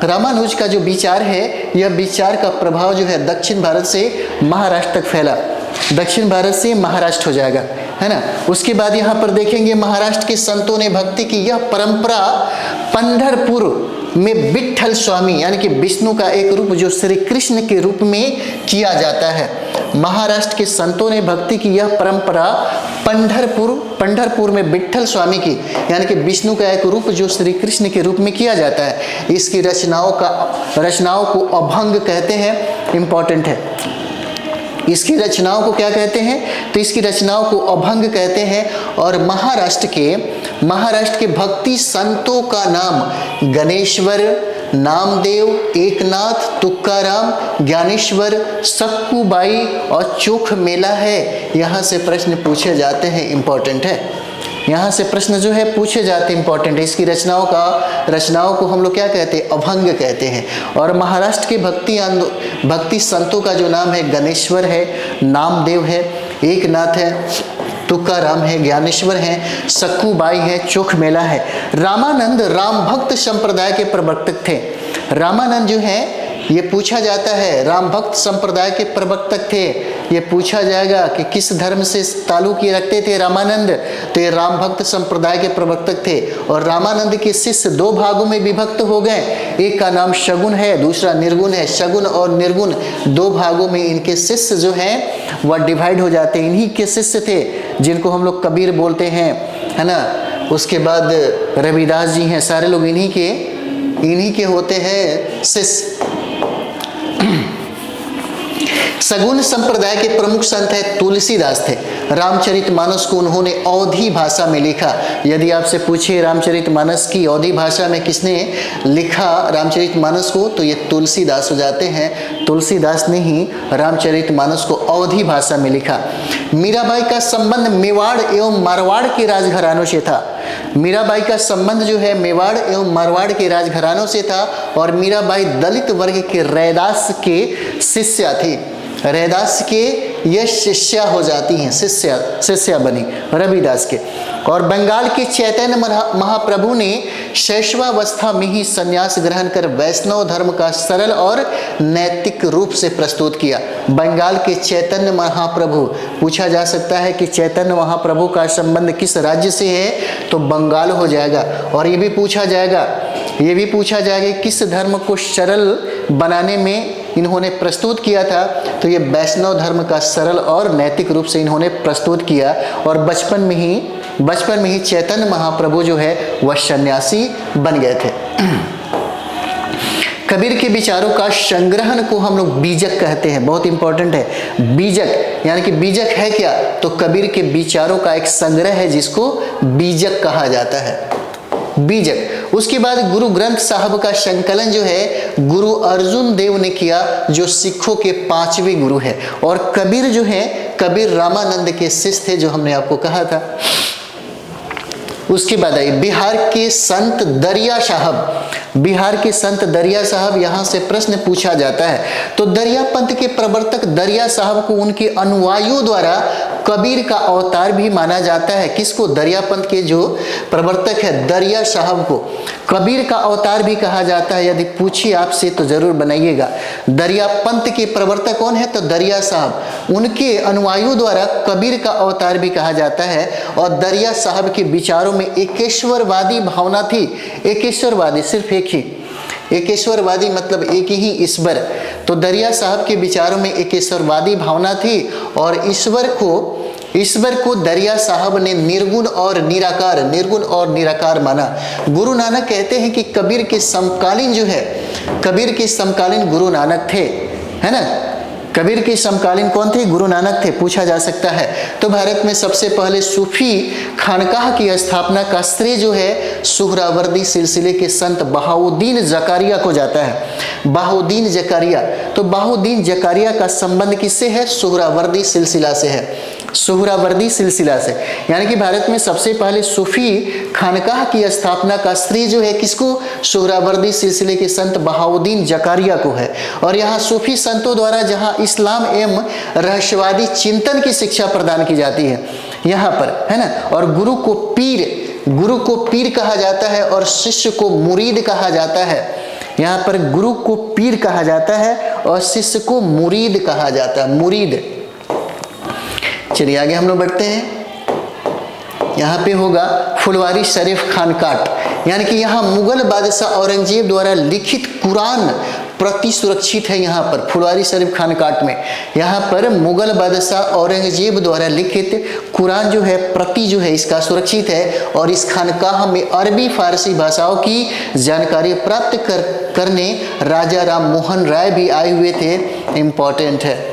रामानुज का जो विचार है, यह विचार का प्रभाव जो है दक्षिण भारत से महाराष्ट्र तक फैला। दक्षिण भारत से महाराष्ट्र हो जाएगा, है ना। उसके बाद यहाँ पर देखेंगे महाराष्ट्र के संतों ने भक्ति की यह परंपरा पंढरपुर में विट्ठल स्वामी यानी कि विष्णु का एक रूप जो श्री कृष्ण के रूप में किया जाता है। महाराष्ट्र के संतों ने भक्ति की यह परंपरा पंढरपुर में विट्ठल स्वामी की यानी कि विष्णु का एक रूप जो श्री कृष्ण के रूप में किया जाता है। इसकी रचनाओं को अभंग कहते हैं, इंपॉर्टेंट है। इसकी रचनाओं को क्या कहते हैं, तो इसकी रचनाओं को अभंग कहते हैं। और महाराष्ट्र के भक्ति संतों का नाम गणेश्वर, नामदेव, एकनाथ, तुकाराम, ज्ञानेश्वर, सक्कूबाई और चोख मेला है। यहाँ से प्रश्न पूछे जाते हैं, इंपॉर्टेंट है। यहाँ से प्रश्न जो है पूछे जाते हैं, इंपॉर्टेंट है। इसकी रचनाओं को हम लोग क्या कहते हैं, अभंग कहते हैं। और महाराष्ट्र के भक्ति संतों का जो नाम है गणेश्वर है, नामदेव है, एकनाथ है, तुकाराम है, ज्ञानेश्वर है, सक्कूबाई है, चोख मेला है। रामानंद राम भक्त संप्रदाय के प्रवर्तक थे। रामानंद जो है ये पूछा जाता है, राम भक्त संप्रदाय के प्रवर्तक थे। ये पूछा जाएगा कि किस धर्म से ताल्लुक ये रखते थे रामानंद, तो ये राम भक्त संप्रदाय के प्रवर्तक थे। और रामानंद के शिष्य 2 भागों में विभक्त हो गए। एक का नाम शगुन है, दूसरा निर्गुण है। शगुन और निर्गुण 2 भागों में इनके शिष्य जो हैं वह डिवाइड हो जाते हैं। इन्हीं के शिष्य थे जिनको हम लोग कबीर बोलते हैं, है ना। उसके बाद रविदास जी हैं, सारे लोग इन्हीं के होते हैं शिष्य। सगुन संप्रदाय के प्रमुख संत है तुलसीदास थे। रामचरितमानस को उन्होंने अवधी भाषा में लिखा। यदि आपसे पूछे रामचरितमानस की अवधी भाषा में किसने लिखा रामचरितमानस को, तो ये तुलसीदास हो जाते हैं। तुलसीदास ने ही रामचरितमानस को अवधी भाषा में लिखा। मीराबाई का संबंध मेवाड़ एवं मारवाड़ के राजघरानों से था। मीराबाई का संबंध जो है मेवाड़ एवं मारवाड़ के राजघरानों से था। और मीराबाई दलित वर्ग के रैदास के शिष्या थी। रैदास के ये शिष्या हो जाती हैं, शिष्या बनी रविदास के। और बंगाल के चैतन्य महाप्रभु ने शैशवावस्था में ही संन्यास ग्रहण कर वैष्णव धर्म का सरल और नैतिक रूप से प्रस्तुत किया। बंगाल के चैतन्य महाप्रभु, पूछा जा सकता है कि चैतन्य महाप्रभु का संबंध किस राज्य से है, तो बंगाल हो जाएगा। और ये भी पूछा जाएगा किस धर्म को सरल बनाने में इन्होंने प्रस्तुत किया था, तो ये वैष्णव धर्म का सरल और नैतिक रूप से इन्होंने प्रस्तुत किया। और बचपन में ही चैतन्य महाप्रभु जो है वह सन्यासी बन गए थे। कबीर के विचारों का संग्रहण को हम लोग बीजक कहते हैं, बहुत इंपॉर्टेंट है। बीजक यानी कि बीजक है क्या, तो कबीर के विचारों का एक संग्रह है जिसको बीजक कहा जाता है। बीजक उसके बाद गुरु ग्रंथ साहब का संकलन जो है गुरु अर्जुन देव ने किया, जो सिखों के 5वें गुरु है। और कबीर जो है, कबीर रामानंद के शिष्य थे, जो हमने आपको कहा था। उसके बाद आइए बिहार के संत दरिया साहब। बिहार के संत दरिया साहब, यहां से प्रश्न पूछा जाता है। तो दरिया पंथ के प्रवर्तक दरिया साहब को उनके अनुयायियों द्वारा कबीर का अवतार भी माना जाता है। किसको? दरिया पंथ के जो प्रवर्तक है दरिया साहब को कबीर का अवतार भी कहा जाता है। यदि पूछिए आपसे तो जरूर बनाइएगा। दरिया पंथ के प्रवर्तक कौन है? तो दरिया साहब। उनके अनुयायियों द्वारा कबीर का अवतार भी कहा जाता है। और दरिया साहब के विचारों में एकेश्वरवादी भावना थी। एकेश्वरवादी, सिर्फ एक ही, एकेश्वरवादी मतलब एक ही ईश्वर। तो दरिया साहब के विचारों में एकेश्वरवादी भावना थी। और ईश्वर को दरिया साहब ने निर्गुण और निराकार माना। गुरु नानक कहते हैं कि कबीर के समकालीन जो है, कबीर के समकालीन गुरु नानक थे, है ना। कबीर के समकालीन कौन थे? गुरु नानक थे, पूछा जा सकता है। तो भारत में सबसे पहले सूफी खानकाह की स्थापना का श्रेय जो है सुहरावर्दी सिलसिले के संत बहाउद्दीन जकारिया को जाता है। बहाउद्दीन जकारिया, तो बहाउद्दीन जकारिया का संबंध किससे है? सुहरावर्दी सिलसिला से है। सुहरावर्दी सिलसिला से, यानी कि भारत में सबसे पहले सूफी खानकाह की स्थापना का श्रेय जो है किसको? सुहरावर्दी सिलसिले के संत बहाउद्दीन जकारिया को है। और यहाँ सूफी संतों द्वारा जहाँ इस्लाम एवं रहस्यवादी चिंतन की शिक्षा प्रदान की जाती है यहाँ पर, है ना। और गुरु को पीर कहा जाता है और शिष्य को मुरीद कहा जाता है। यहाँ पर गुरु को पीर कहा जाता है और शिष्य को मुरीद कहा जाता है। मुरीद। चलिए आगे हम लोग बढ़ते हैं। यहाँ पे होगा फुलवारी शरीफ खान काट, यानी कि यहाँ मुगल बादशाह औरंगजेब द्वारा लिखित कुरान प्रति सुरक्षित है। यहाँ पर फुलवारी शरीफ खान काट में यहाँ पर मुगल बादशाह औरंगजेब द्वारा लिखित कुरान जो है, प्रति जो है इसका सुरक्षित है। और इस खानकाह में अरबी फारसी भाषाओं की जानकारी प्राप्त करने राजा राम मोहन राय भी आए हुए थे। इम्पोर्टेंट है।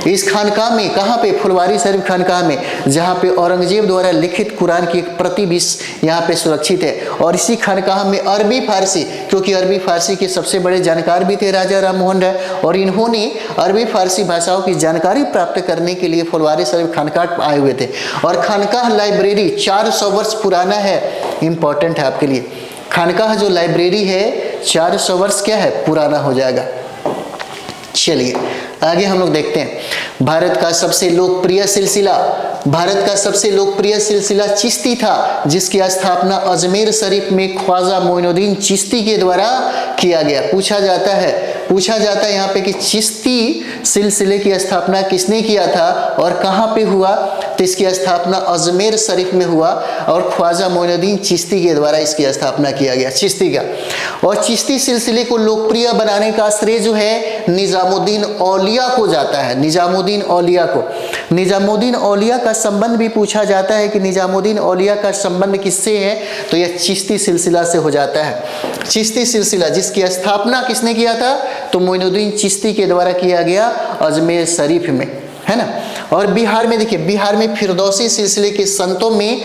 इस खानकाह में, कहाँ पे? फुलवारी शरीफ खानकाह में, जहाँ पे औरंगजेब द्वारा लिखित कुरान की एक प्रति भी यहाँ पे सुरक्षित है। और इसी खानकाह में अरबी फारसी, क्योंकि अरबी फारसी के सबसे बड़े जानकार भी थे राजा राम मोहन राय, और इन्होंने अरबी फारसी भाषाओं की जानकारी प्राप्त करने के लिए फुलवारी शरीफ खानकाह आए हुए थे। और खानकाह लाइब्रेरी 400 वर्ष पुराना है। इंपॉर्टेंट है आपके लिए। खानकाह जो लाइब्रेरी है 400 वर्ष क्या है? पुराना हो जाएगा। चलिए आगे हम लोग देखते हैं। भारत का सबसे लोकप्रिय सिलसिला चिश्ती था, जिसकी स्थापना अजमेर शरीफ में ख्वाजा मोइनुद्दीन चिश्ती के द्वारा किया गया। पूछा जाता है यहाँ पे कि चिश्ती सिलसिले की स्थापना किसने किया था और कहाँ पे हुआ? तो इसकी स्थापना अजमेर शरीफ में हुआ और ख्वाजा मोइनुद्दीन चिश्ती के द्वारा इसकी स्थापना किया गया, चिश्ती का। और चिश्ती सिलसिले को लोकप्रिय बनाने का श्रेय जो है निजामुद्दीन औलिया को जाता है। निजामुद्दीन औलिया का संबंध भी पूछा जाता है कि निजामुद्दीन औलिया का संबंध किससे है? तो यह चिश्ती सिलसिला से हो जाता है। चिश्ती सिलसिला जिसकी स्थापना किसने किया था? तो मोइनुद्दीन चिश्ती के द्वारा किया गया अजमेर शरीफ में, है ना। और बिहार में देखिए, बिहार में फिरदौसी सिलसिले के संतों में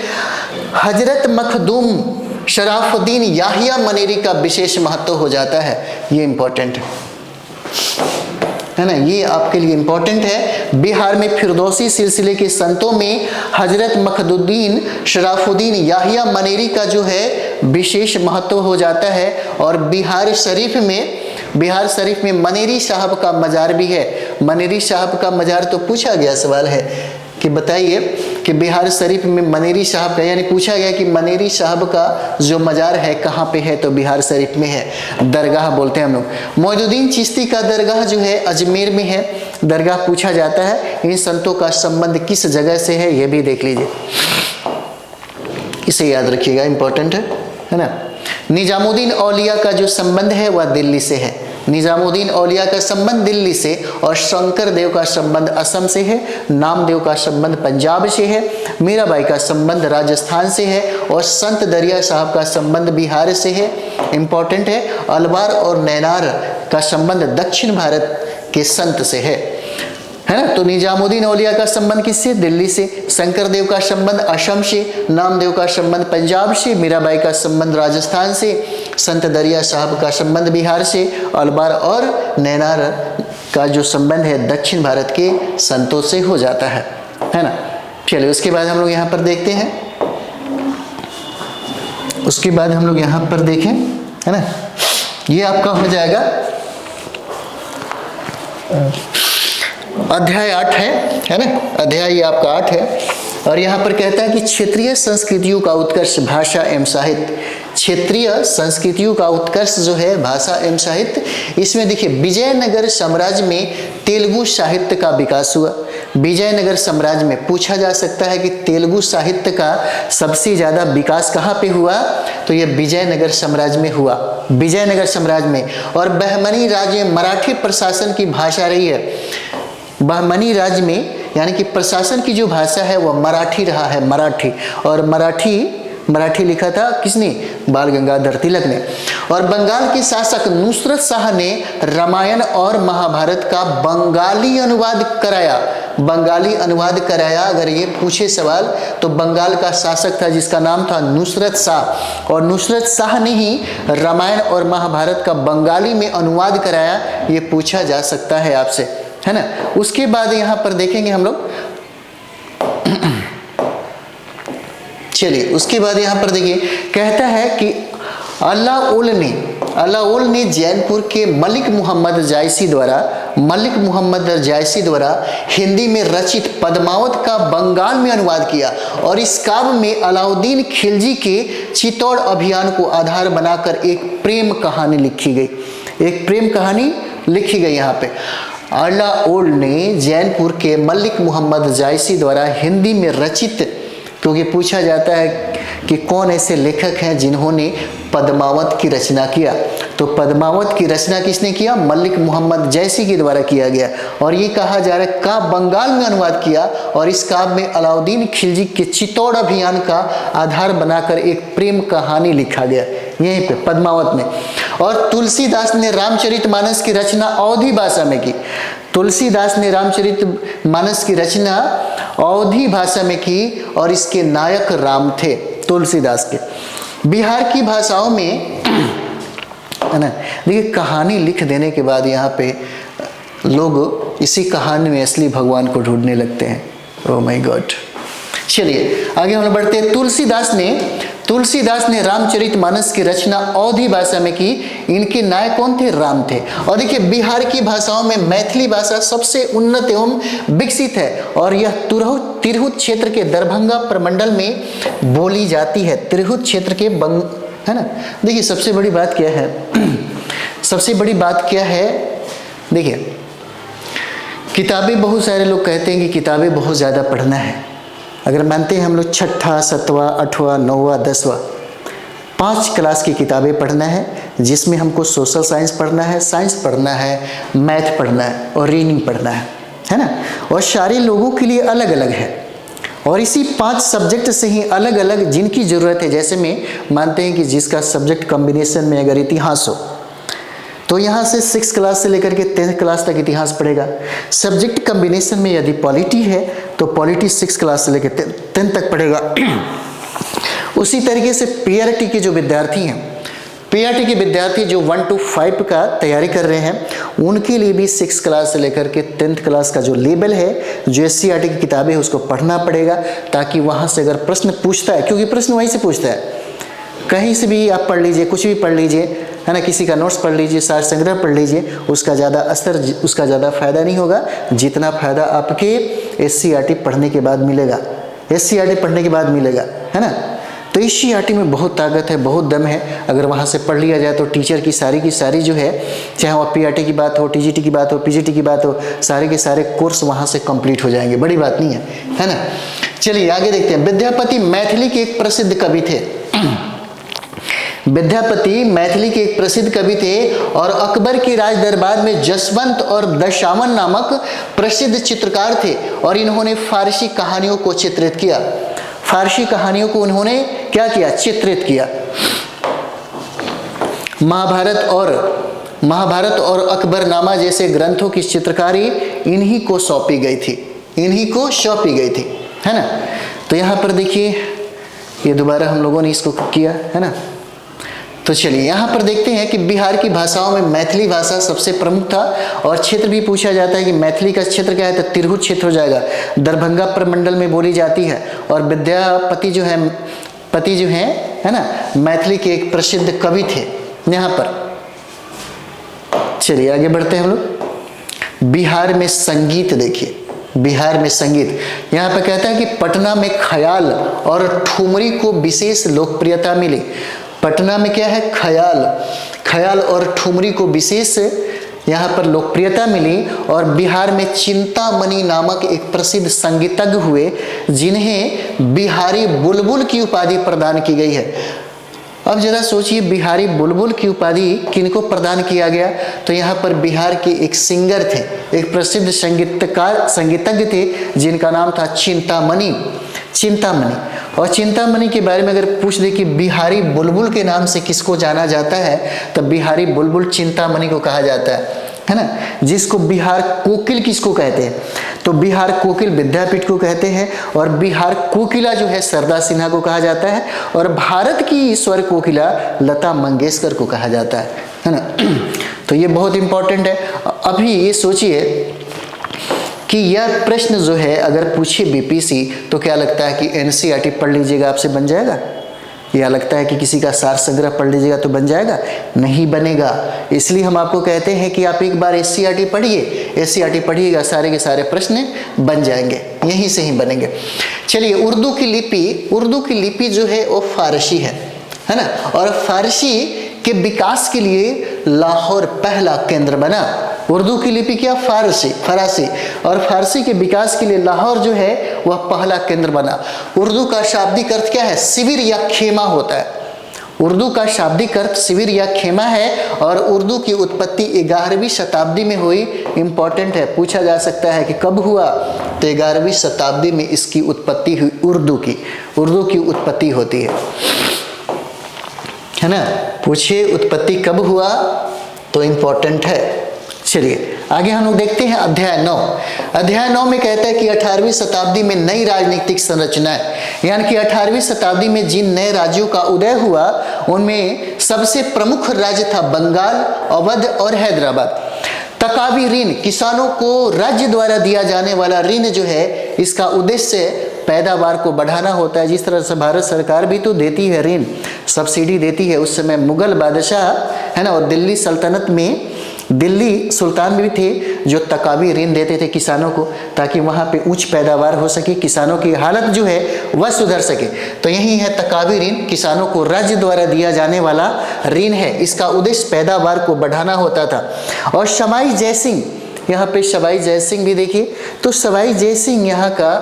हजरत मखदूम शराफुद्दीन याहिया मनेरी का विशेष महत्व हो जाता है। ये इंपॉर्टेंट है ना, ये आपके लिए इंपॉर्टेंट है। बिहार में फिरदौसी सिलसिले के संतों में हजरत मखदुद्दीन शराफुद्दीन याहिया मनेरी का जो है विशेष महत्व हो जाता है। और बिहार शरीफ में मनेरी साहब का मजार भी है। मनेरी साहब का मजार तो पूछा गया सवाल है कि बताइए कि बिहार शरीफ में मनेरी साहब का, यानी पूछा गया कि मनेरी साहब का जो मजार है कहाँ पे है? तो बिहार शरीफ में है। दरगाह बोलते हैं हम लोग। मोइनुद्दीन चिश्ती का दरगाह जो है अजमेर में है। दरगाह पूछा जाता है। इन संतों का संबंध किस जगह से है ये भी देख लीजिए, इसे याद रखिएगा, इंपॉर्टेंट है ना। निजामुद्दीन औलिया का जो संबंध है वह दिल्ली से है। निजामुद्दीन औलिया का संबंध दिल्ली से, और शंकर देव का संबंध असम से है। नामदेव का संबंध पंजाब से है। मीराबाई का संबंध राजस्थान से है। और संत दरिया साहब का संबंध बिहार से है। इंपॉर्टेंट है। अलवार और नैनार का संबंध दक्षिण भारत के संत से है है ना। तो निजामुद्दीन औलिया का संबंध किससे? दिल्ली से। शंकर देव का संबंध असम से, नामदेव का संबंध पंजाब से, मीराबाई का संबंध राजस्थान से, संत दरिया साहब का संबंध बिहार से, अलबार और नैनार का जो संबंध है दक्षिण भारत के संतों से हो जाता है ना। चलिए उसके बाद हम लोग यहाँ पर देखते हैं, उसके बाद हम लोग यहाँ पर देखें, है ना। ये आपका हो जाएगा अध्याय 8 है ना। अध्याय ये आपका 8 है और यहाँ पर कहता है कि क्षेत्रीय संस्कृतियों का उत्कर्ष भाषा एवं साहित्य। क्षेत्रीय संस्कृतियों का उत्कर्ष जो है भाषा एवं साहित्य, इसमें देखिए विजयनगर साम्राज्य में तेलुगु साहित्य का विकास हुआ। विजयनगर साम्राज्य में पूछा जा सकता है कि तेलुगु साहित्य का सबसे ज्यादा विकास कहाँ पे हुआ, तो ये विजयनगर साम्राज्य में हुआ, विजयनगर साम्राज्य में। और बहमनी राज्य में मराठी प्रशासन की भाषा रही है। बहमनी राज्य में यानी कि प्रशासन की जो भाषा है वह मराठी रहा है, मराठी। और मराठी लिखा था किसने? बाल गंगाधर तिलक ने। और बंगाल के शासक नुसरत शाह ने रामायण और महाभारत का बंगाली अनुवाद कराया। बंगाली अनुवाद कराया, अगर ये पूछे सवाल तो बंगाल का शासक था जिसका नाम था नुसरत शाह, और नुसरत शाह ने ही रामायण और महाभारत का बंगाली में अनुवाद कराया, ये पूछा जा सकता है आपसे, है ना। उसके बाद यहाँ पर देखेंगे हम लोग, चलिए उसके बाद यहाँ पर देखिए कहता है कि अलाउल ने जैनपुर के मलिक मोहम्मद जायसी द्वारा हिंदी में रचित पद्मावत का बंगाल में अनुवाद किया। और इस काव्य में अलाउद्दीन खिलजी के चित्तौड़ अभियान को आधार बनाकर एक प्रेम कहानी लिखी गई, एक प्रेम कहानी लिखी गई। यहाँ पे अलाउल ने जैनपुर के मलिक मोहम्मद जायसी द्वारा हिंदी में रचित, क्योंकि पूछा जाता है कि कौन ऐसे लेखक हैं जिन्होंने पद्मावत की रचना किया, तो पद्मावत की रचना किसने किया? मलिक मोहम्मद जैसी के द्वारा किया गया। और ये कहा जा रहा है काव्य बंगाल में अनुवाद किया, और इस काव्य में अलाउद्दीन खिलजी के चित्तौड़ अभियान का आधार बनाकर एक प्रेम कहानी लिखा गया यहीं पे पद्मावत में। और तुलसीदास ने रामचरितमानस की रचना अवधी भाषा में की। तुलसीदास ने रामचरितमानस की रचना अवधी भाषा में की, और इसके नायक राम थे तुलसीदास के। बिहार की भाषाओं में, है ना, देखिए कहानी लिख देने के बाद यहाँ पे लोग इसी कहानी में असली भगवान को ढूंढने लगते हैं। Oh my God. चलिए आगे हम बढ़ते हैं। तुलसीदास ने रामचरितमानस की रचना अवधी भाषा में की। इनके नायक कौन थे? राम थे। और देखिए बिहार की भाषाओं में मैथिली भाषा सबसे उन्नत एवं विकसित है, और यह तिरहुत क्षेत्र के दरभंगा प्रमंडल में बोली जाती है। तिरहुत क्षेत्र के है ना। देखिए सबसे बड़ी बात क्या है, सबसे बड़ी बात क्या है, देखिए किताबें, बहुत सारे लोग कहते हैं कि किताबें बहुत ज़्यादा पढ़ना है। अगर मानते हैं हम लोग 6ठा 7वां 8वां 9वां 10वां 5 क्लास की किताबें पढ़ना है, जिसमें हमको सोशल साइंस पढ़ना है, साइंस पढ़ना है, मैथ पढ़ना है और रीडिंग पढ़ना है ना। और सारे लोगों के लिए अलग अलग है, और इसी 5 सब्जेक्ट से ही अलग अलग जिनकी ज़रूरत है। जैसे में मानते हैं कि जिसका सब्जेक्ट कॉम्बिनेशन में अगर इतिहास हो तो यहाँ से 6 क्लास से लेकर के 10th क्लास तक इतिहास पढ़ेगा। सब्जेक्ट कॉम्बिनेशन में यदि पॉलिटी है तो पॉलिटी 6 क्लास से लेकर 10th तक पढ़ेगा। उसी तरीके से पीआरटी के जो विद्यार्थी हैं, पीआरटी के विद्यार्थी जो 1 to 5 का तैयारी कर रहे हैं, उनके लिए भी 6 क्लास से लेकर के 10th क्लास का जो लेवल है, जो एससीईआरटी की किताबें है, उसको पढ़ना पड़ेगा, ताकि वहाँ से अगर प्रश्न पूछता है, क्योंकि प्रश्न वहीं से पूछता है, कहीं से भी आप पढ़ लीजिए, कुछ भी पढ़ लीजिए, है ना, किसी का नोट्स पढ़ लीजिए, सार संग्रह पढ़ लीजिए, उसका ज़्यादा असर, उसका ज़्यादा फायदा नहीं होगा जितना फायदा आपके एससीईआरटी पढ़ने के बाद मिलेगा, एससीईआरटी पढ़ने के बाद मिलेगा, है ना। तो एससीईआरटी में बहुत ताकत है, बहुत दम है। अगर वहाँ से पढ़ लिया जाए तो टीचर की सारी जो है, चाहे वह पीआरटी की बात हो, टीजीटी की बात हो, पीजीटी की बात हो, सारे के सारे कोर्स वहाँ से कंप्लीट हो जाएंगे। बड़ी बात नहीं है ना। चलिए आगे देखते हैं। विद्यापति मैथिली के एक प्रसिद्ध कवि थे। विद्यापति मैथिली के एक प्रसिद्ध कवि थे, और अकबर के राज दरबार में जसवंत और दशावन नामक प्रसिद्ध चित्रकार थे, और इन्होंने फारसी कहानियों को चित्रित किया। फारसी कहानियों को उन्होंने क्या किया? चित्रित किया। महाभारत और महाभारत और अकबरनामा जैसे ग्रंथों की चित्रकारी इन्हीं को सौंपी गई थी, इन्हीं को सौंपी गई थी, है ना। तो यहाँ पर देखिए ये दोबारा हम लोगों ने इसको किया, है ना। तो चलिए यहाँ पर देखते हैं कि बिहार की भाषाओं में मैथिली भाषा सबसे प्रमुख था, और क्षेत्र भी पूछा जाता है कि मैथिली का क्षेत्र क्या है, तो तिरहुत क्षेत्र हो जाएगा। दरभंगा प्रमंडल में बोली जाती है, और विद्यापति जो है, है ना, मैथिली के एक प्रसिद्ध कवि थे यहाँ पर। चलिए आगे बढ़ते हैं हम लोग। बिहार में संगीत देखिए, बिहार में संगीत यहाँ पर कहता है कि पटना में ख्याल और ठुमरी को विशेष लोकप्रियता मिली। पटना में क्या है, ख्याल और ठुमरी को विशेष यहाँ पर लोकप्रियता मिली, और बिहार में चिंतामणि नामक एक प्रसिद्ध संगीतज्ञ हुए जिन्हें बिहारी बुलबुल की उपाधि प्रदान की गई है। अब जरा सोचिए, बिहारी बुलबुल की उपाधि किनको प्रदान किया गया, तो यहाँ पर बिहार के एक सिंगर थे, एक प्रसिद्ध संगीतज्ञ थे जिनका नाम था चिंतामणि। और चिंतामणि के बारे में अगर पूछ दे कि बिहारी बुलबुल के नाम से किसको जाना जाता है, तो बिहारी बुलबुल चिंतामणि को कहा जाता है ना। जिसको बिहार कोकिल किसको कहते हैं, तो बिहार कोकिल विद्यापीठ को कहते हैं, और बिहार कोकिला जो है सरदा सिन्हा को कहा जाता है, और भारत की स्वर कोकिला लता मंगेशकर को कहा जाता है ना। तो ये बहुत इंपॉर्टेंट है। अभी ये सोचिए कि यह प्रश्न जो है अगर पूछे बीपीसी, तो क्या लगता है कि एनसीईआरटी पढ़ लीजिएगा आपसे बन जाएगा, या लगता है कि किसी का सार संग्रह पढ़ लीजिएगा तो बन जाएगा? नहीं बनेगा। इसलिए हम आपको कहते हैं कि आप एक बार एससीईआरटी पढ़िए, एससीईआरटी पढ़िएगा, सारे के सारे प्रश्न बन जाएंगे, यहीं से ही बनेंगे। चलिए, उर्दू की लिपि जो है वो फारसी है ना, और फारसी के विकास के लिए लाहौर पहला केंद्र बना। उर्दू की लिपि क्या, फरासी, और फारसी के विकास के लिए लाहौर जो है वह पहला केंद्र बना। उर्दू का शाब्दिक अर्थ क्या है, शिविर या खेमा होता है। उर्दू का शाब्दिक अर्थ शिविर या खेमा है, और उर्दू की उत्पत्ति 11वीं शताब्दी में हुई। इंपॉर्टेंट है, पूछा जा सकता है कि कब हुआ, तो 11वीं शताब्दी में इसकी उत्पत्ति हुई। उर्दू की उत्पत्ति होती है ना। पूछिए उत्पत्ति कब हुआ, तो इंपॉर्टेंट है। चलिए आगे हम लोग देखते हैं अध्याय 9। अध्याय 9 में कहता है कि 18वीं शताब्दी में नई राजनीतिक संरचनाएं, यानी कि 18वीं शताब्दी में जिन नए राज्यों का उदय हुआ उनमें सबसे प्रमुख राज्य था बंगाल, अवध और हैदराबाद। तकावी ऋण, किसानों को राज्य द्वारा दिया जाने वाला ऋण जो है, इसका उद्देश्य पैदावार को बढ़ाना होता है। जिस तरह से भारत सरकार भी तो देती है ऋण, सब्सिडी देती है। उस समय मुगल बादशाह है ना, और दिल्ली सल्तनत में दिल्ली सुल्तान भी थे जो तकावी ऋण देते थे किसानों को, ताकि वहाँ पे उच्च पैदावार हो सके, किसानों की हालत जो है वह सुधर सके। तो यही है तकावी ऋण, किसानों को राज्य द्वारा दिया जाने वाला ऋण है। इसका उद्देश्य पैदावार को बढ़ाना होता था। और सवाई जयसिंह, यहाँ पे सवाई जयसिंह भी देखिए, तो सवाई जयसिंह यहाँ का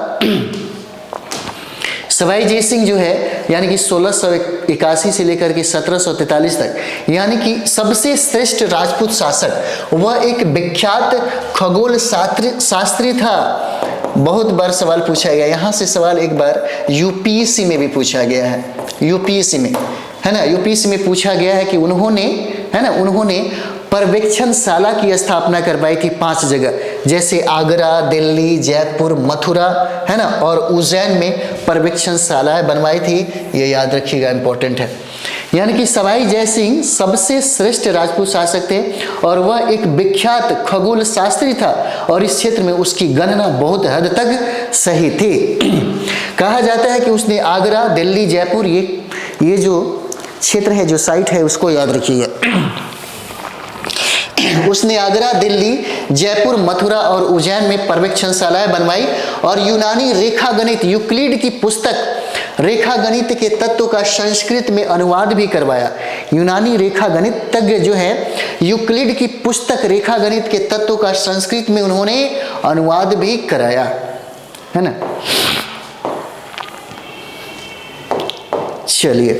सवाई जयसिंह जो है, यानी कि 1681 से लेकर के 1743 तक, यानी कि सबसे श्रेष्ठ राजपूत शासक। वह एक विख्यात खगोल शास्त्री था। बहुत बार सवाल पूछा गया, यहाँ से सवाल एक बार यूपीएससी में भी पूछा गया है, यूपीएससी में, है ना, यूपीएससी में पूछा गया है कि उन्होंने पर्यवेक्षणशाला की स्थापना करवाई थी 5 जगह, जैसे आगरा, दिल्ली, जयपुर, मथुरा, है ना, और उज्जैन में पर्यवेक्षणशालाएं बनवाई थी। ये याद रखिएगा, इंपॉर्टेंट है। यानी कि सवाई जयसिंह सबसे श्रेष्ठ राजपूत शासक थे, और वह एक विख्यात खगोल शास्त्री था, और इस क्षेत्र में उसकी गणना बहुत हद तक सही थी। कहा जाता है कि उसने आगरा, दिल्ली, जयपुर, ये जो क्षेत्र है, जो साइट है, उसको याद रखिएगा। उसने आगरा, दिल्ली, जयपुर, मथुरा और उज्जैन में पर्यवेक्षणशालाएं बनवाई, और यूनानी रेखा गणित, यूक्लिड की पुस्तक रेखा गणित के तत्व का संस्कृत में अनुवाद भी करवाया। यूनानी रेखा गणितज्ञ जो है, यूक्लिड की पुस्तक रेखा गणित के तत्व का संस्कृत में उन्होंने अनुवाद भी कराया, है ना। चलिए,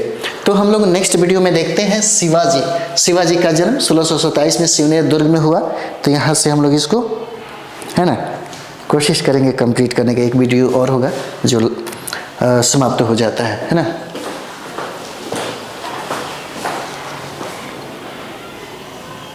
तो हम लोग नेक्स्ट वीडियो में देखते हैं शिवाजी का जन्म 1627 में सिवनेर दुर्ग में हुआ। तो यहाँ से हम लोग इसको, है ना, कोशिश करेंगे कंप्लीट करने का। एक वीडियो और होगा जो समाप्त हो जाता है ना।